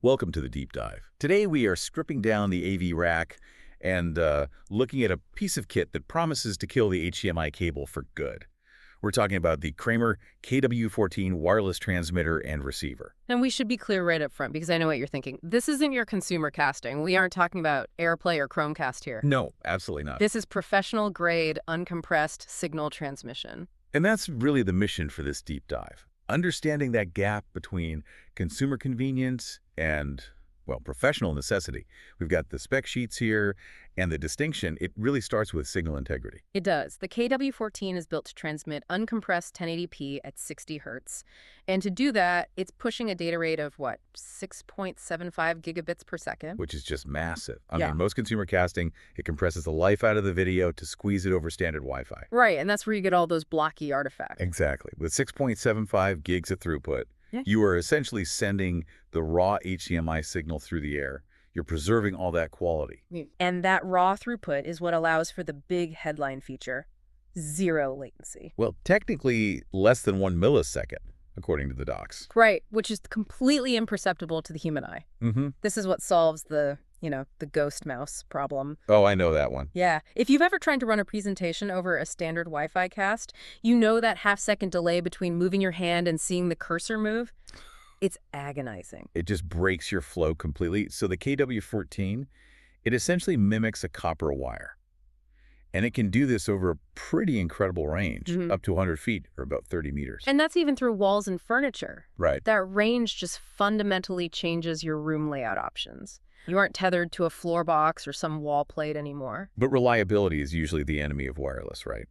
Welcome to the deep dive. Today we are stripping down the AV rack and looking at a piece of kit that promises to kill the HDMI cable for good. We're talking about the Kramer KW-14 wireless transmitter and receiver. And we should be clear right up front, because I know what you're thinking. This isn't your consumer casting. We aren't talking about AirPlay or Chromecast here. No, absolutely not. This is professional-grade, uncompressed signal transmission. And that's really the mission for this deep dive. Understanding that gap between consumer convenience and, well, professional necessity. We've got the spec sheets here, and the distinction, it really starts with signal integrity. It does. The KW-14 is built to transmit uncompressed 1080p at 60 hertz. And to do that, it's pushing a data rate of, 6.75 gigabits per second? Which is just massive. I Yeah. mean, most consumer casting, it compresses the life out of the video to squeeze it over standard Wi-Fi. Right, and that's where you get all those blocky artifacts. Exactly. With 6.75 gigs of throughput, Yeah. you are essentially sending the raw HDMI signal through the air. You're preserving all that quality. And that raw throughput is what allows for the big headline feature, zero latency. Well, technically less than 1 millisecond, according to the docs. Right, which is completely imperceptible to the human eye. This is what solves the ghost mouse problem. Oh, I know that one. Yeah. If you've ever tried to run a presentation over a standard Wi-Fi cast, you know that half-second delay between moving your hand and seeing the cursor move? It's agonizing. It just breaks your flow completely. So the KW-14, it essentially mimics a copper wire. And it can do this over a pretty incredible range, up to 100 feet or about 30 meters. And that's even through walls and furniture. Right. That range just fundamentally changes your room layout options. You aren't tethered to a floor box or some wall plate anymore. But reliability is usually the enemy of wireless, right?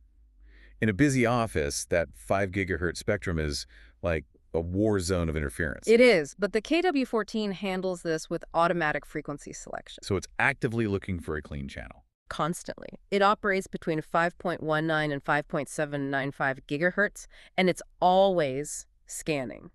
In a busy office, that 5 gigahertz spectrum is like a war zone of interference. It is, but the KW-14 handles this with automatic frequency selection. So it's actively looking for a clean channel. Constantly. It operates between 5.19 and 5.795 gigahertz, and it's always scanning.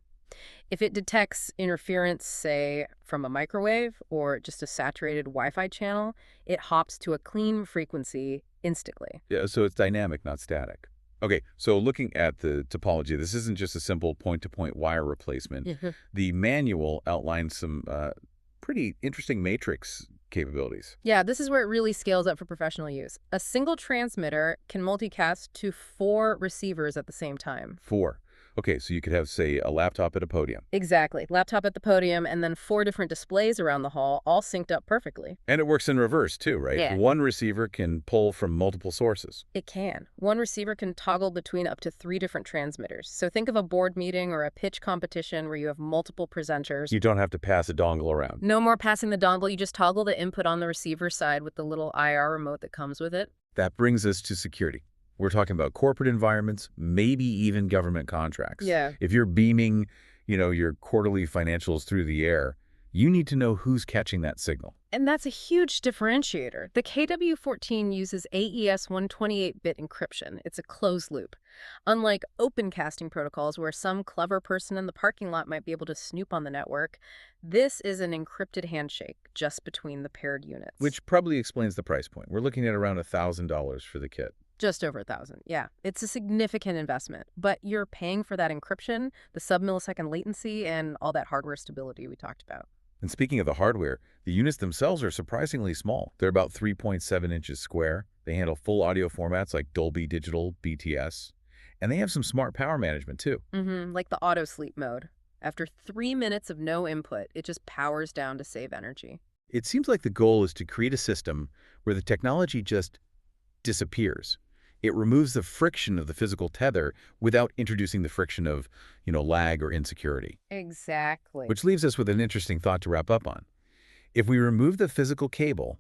If it detects interference, say, from a microwave or just a saturated Wi-Fi channel, it hops to a clean frequency instantly. Yeah, so it's dynamic, not static. Okay, so looking at the topology, this isn't just a simple point-to-point wire replacement. The manual outlines some pretty interesting matrix capabilities. Yeah, this is where it really scales up for professional use. A single transmitter can multicast to 4 receivers at the same time. 4. Okay, so you could have, say, a laptop at a podium. Exactly. Laptop at the podium and then 4 different displays around the hall, all synced up perfectly. And it works in reverse, too, right? Yeah. One receiver can pull from multiple sources. It can. One receiver can toggle between up to 3 different transmitters. So think of a board meeting or a pitch competition where you have multiple presenters. You don't have to pass a dongle around. No more passing the dongle. You just toggle the input on the receiver side with the little IR remote that comes with it. That brings us to security. We're talking about corporate environments, maybe even government contracts. Yeah. If you're beaming, your quarterly financials through the air, you need to know who's catching that signal. And that's a huge differentiator. The KW-14 uses AES 128-bit encryption. It's a closed loop. Unlike open casting protocols where some clever person in the parking lot might be able to snoop on the network, this is an encrypted handshake just between the paired units. Which probably explains the price point. We're looking at around $1,000 for the kit. Just over 1,000, yeah. It's a significant investment, but you're paying for that encryption, the sub-millisecond latency, and all that hardware stability we talked about. And speaking of the hardware, the units themselves are surprisingly small. They're about 3.7 inches square. They handle full audio formats like Dolby Digital, BTS, and they have some smart power management too. Like the auto sleep mode. After 3 minutes of no input, it just powers down to save energy. It seems like the goal is to create a system where the technology just disappears. It removes the friction of the physical tether without introducing the friction of, lag or insecurity. Exactly. Which leaves us with an interesting thought to wrap up on. If we remove the physical cable,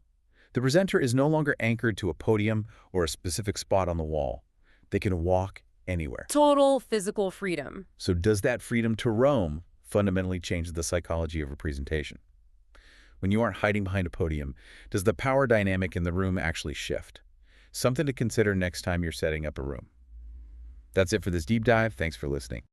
the presenter is no longer anchored to a podium or a specific spot on the wall. They can walk anywhere. Total physical freedom. So does that freedom to roam fundamentally change the psychology of a presentation? When you aren't hiding behind a podium, does the power dynamic in the room actually shift? Something to consider next time you're setting up a room. That's it for this deep dive. Thanks for listening.